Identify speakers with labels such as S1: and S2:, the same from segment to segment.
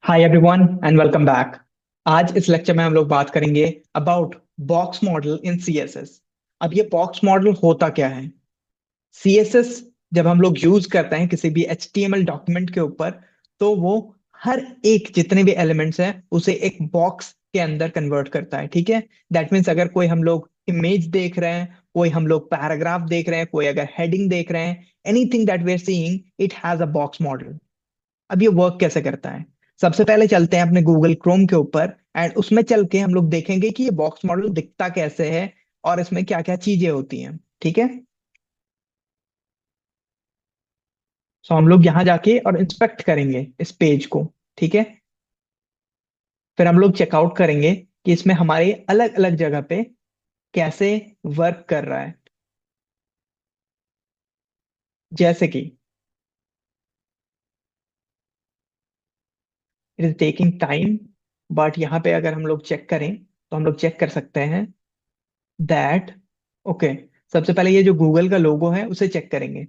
S1: Hi everyone and welcome back. आज इस lecture में हम लोग बात करेंगे about box model in CSS. अब ये बॉक्स मॉडल होता क्या है? सीएसएस जब हम लोग यूज करते हैं किसी भी एचटीएमएल डॉक्यूमेंट के ऊपर, तो वो हर एक जितने भी एलिमेंट्स हैं उसे एक बॉक्स के अंदर कन्वर्ट करता है। ठीक है, दैट मीन्स अगर कोई हम लोग इमेज देख रहे हैं, कोई हम लोग पैराग्राफ देख रहे हैं, कोई अगर हेडिंग देख रहे हैं, anything that we are seeing it has a box model. अब ये वर्क कैसे करता है? सबसे पहले चलते हैं अपने गूगल क्रोम के ऊपर एंड उसमें चल के हम लोग देखेंगे कि ये बॉक्स मॉडल दिखता कैसे है और इसमें क्या क्या चीजें होती हैं। ठीक है, सो हम लोग यहाँ जाके और इंस्पेक्ट करेंगे इस पेज को। ठीक है, फिर हम लोग चेकआउट करेंगे कि इसमें हमारे अलग अलग जगह पे कैसे वर्क कर रहा है। जैसे कि it is taking time, but यहाँ पे अगर हम लोग चेक करें तो हम लोग चेक कर सकते हैं दैट ओके। सबसे पहले ये जो गूगल का लोगो है उसे चेक करेंगे।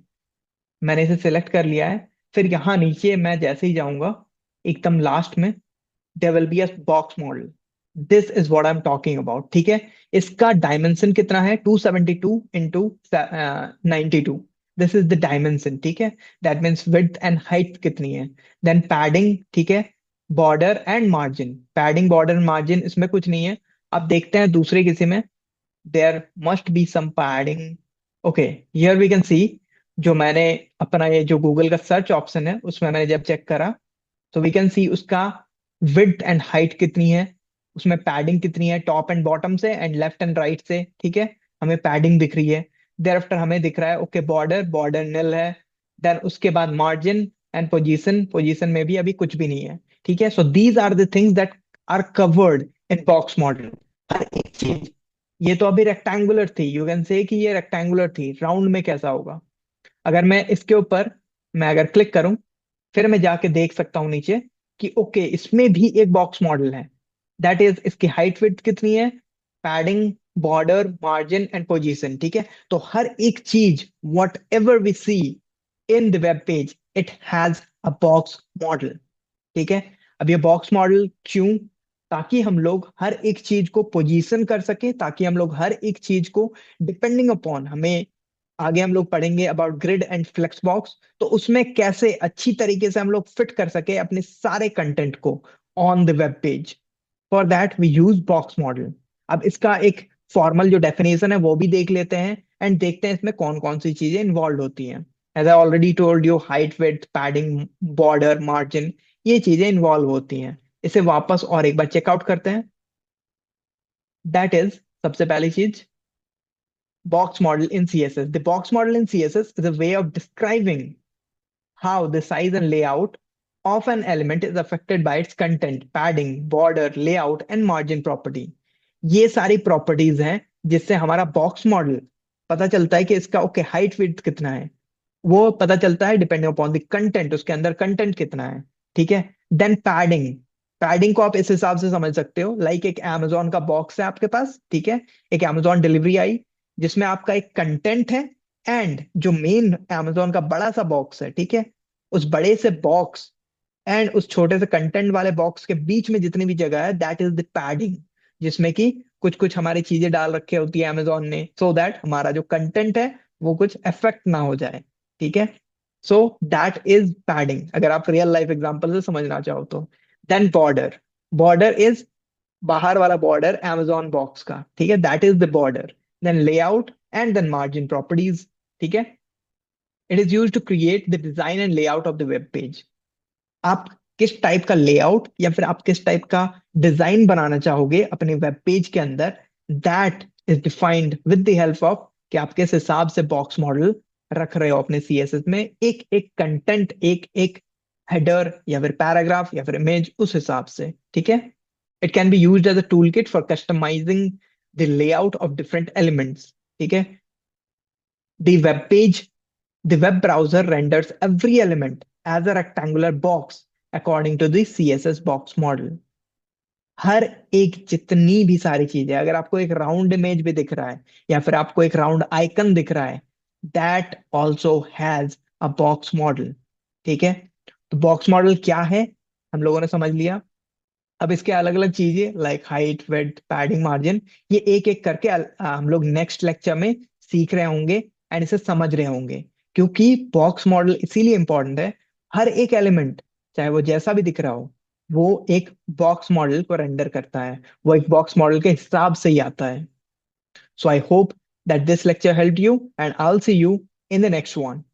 S1: मैंने इसे सिलेक्ट कर लिया है। फिर यहाँ नीचे मैं जैसे ही जाऊंगा एकदम लास्ट में there will be a box model. This is what I am talking about. ठीक है, इसका डायमेंशन कितना है? 272 into 92। This is the dimension. ठीक है, that means width and height कितनी है। देन पैडिंग, ठीक है, border and margin. Padding border margin इसमें कुछ नहीं है। अब देखते हैं दूसरे किसी में there must be some padding. Okay, here we can see जो मैंने अपना ये जो गूगल का सर्च ऑप्शन है उसमें मैंने जब चेक करा तो वी कैन सी उसका विड्थ एंड हाइट कितनी है, उसमें पैडिंग कितनी है टॉप एंड बॉटम से एंड लेफ्ट एंड राइट से। ठीक है, हमें पैडिंग दिख रही है। देयर आफ्टर हमें दिख रहा है ओके बॉर्डर, बॉर्डर निल है। देन उसके बाद मार्जिन एंड पोजीशन, पोजीशन में भी अभी कुछ भी नहीं है। ठीक है, so these are the things that are covered in box model. हर एक चीज, ये तो अभी रेक्टेंगुलर थी, यू कैन से कि ये रेक्टेंगुलर थी, राउंड में कैसा होगा? अगर मैं इसके ऊपर मैं अगर क्लिक करूं फिर मैं जाके देख सकता हूं नीचे कि ओके इसमें भी एक बॉक्स मॉडल है। दैट इज इसकी हाइट विड्थ कितनी है, padding, border, margin and position. ठीक है, तो हर एक चीज whatever we see in the web page it has a box model. ठीक है, अब ये बॉक्स मॉडल क्यों? ताकि हम लोग हर एक चीज को पोजीशन कर सके, ताकि हम लोग हर एक चीज को डिपेंडिंग अपॉन हमें आगे हम लोग पढ़ेंगे about grid and flex box, तो उसमें कैसे अच्छी तरीके से हम लोग फिट कर सके अपने सारे कंटेंट को on the web page. For that we use box model. अब इसका एक फॉर्मल जो डेफिनेशन है वो भी देख लेते हैं एंड देखते हैं इसमें कौन कौन सी चीजें इन्वॉल्व होती हैं। As I already told you, height, width, padding, border, margin, ये चीजें इन्वॉल्व होती हैं। इसे वापस और एक बार चेकआउट करते हैं। दैट इज सबसे पहली चीज box model in CSS. The box model in CSS is a way of describing how the size and layout of an element is affected by its content, padding, border, layout, and margin property. ये सारी properties हैं जिससे हमारा box model पता चलता है कि इसका ओके हाइट विड्थ कितना है। वो पता चलता है डिपेंडिंग अपॉन द कंटेंट, उसके अंदर कंटेंट कितना है। ठीक है, देन पैडिंग। पैडिंग को आप इस हिसाब से समझ सकते हो लाइक एक Amazon का बॉक्स है आपके पास। ठीक है, एक Amazon डिलीवरी आई जिसमें आपका एक कंटेंट है एंड जो मेन Amazon का बड़ा सा बॉक्स है। ठीक है, उस बड़े से बॉक्स एंड उस छोटे से कंटेंट वाले बॉक्स के बीच में जितनी भी जगह है दैट इज द पैडिंग, जिसमें कि कुछ कुछ हमारी चीजें डाल रखी होती है Amazon ने, सो दैट हमारा जो कंटेंट है वो कुछ अफेक्ट ना हो जाए। ठीक है, सो दैट इज पैडिंग अगर आप रियल लाइफ एग्जांपल से समझना चाहो तो। Then border. बॉर्डर इज बाहर वाला बॉर्डर Amazon बॉक्स का। ठीक है, that is the border. Then layout and then margin properties. ठीक है, it is use to create the design and layout of the web page. आप किस टाइप का लेआउट या फिर आप किस टाइप का डिजाइन बनाना चाहोगे अपने वेब पेज के अंदर, that is defined with the help of कि आप किस हिसाब से बॉक्स मॉडल रख रहे हो अपने सीएसएस में, एक एक कंटेंट, एक एक हेडर या फिर पैराग्राफ या फिर इमेज उस हिसाब से। ठीक है, it can be used as a tool kit for customising the layout of different elements. ठीक है, the web page, the web browser renders every element as a rectangular box according to the CSS box model. हर एक जितनी भी सारी चीजें, अगर आपको एक राउंड इमेज भी दिख रहा है या फिर आपको एक राउंड आइकन दिख रहा है, that also has a box model. ठीक है, तो बॉक्स मॉडल क्या है? हम लोगों ने समझ लिया। अब इसके अलग अलग चीजें like height, width, padding, margin, ये एक एक करके हम लोग नेक्स्ट लेक्चर में सीख रहे होंगे एंड इसे समझ रहे होंगे। क्योंकि बॉक्स मॉडल इसीलिए इंपॉर्टेंट है, हर एक एलिमेंट चाहे वो जैसा भी दिख रहा हो, वो एक बॉक्स मॉडल को रेंडर करता है, वो एक बॉक्स मॉडल के हिसाब से ही आता है। So I hope that this lecture helped you, and I'll see you in the next one.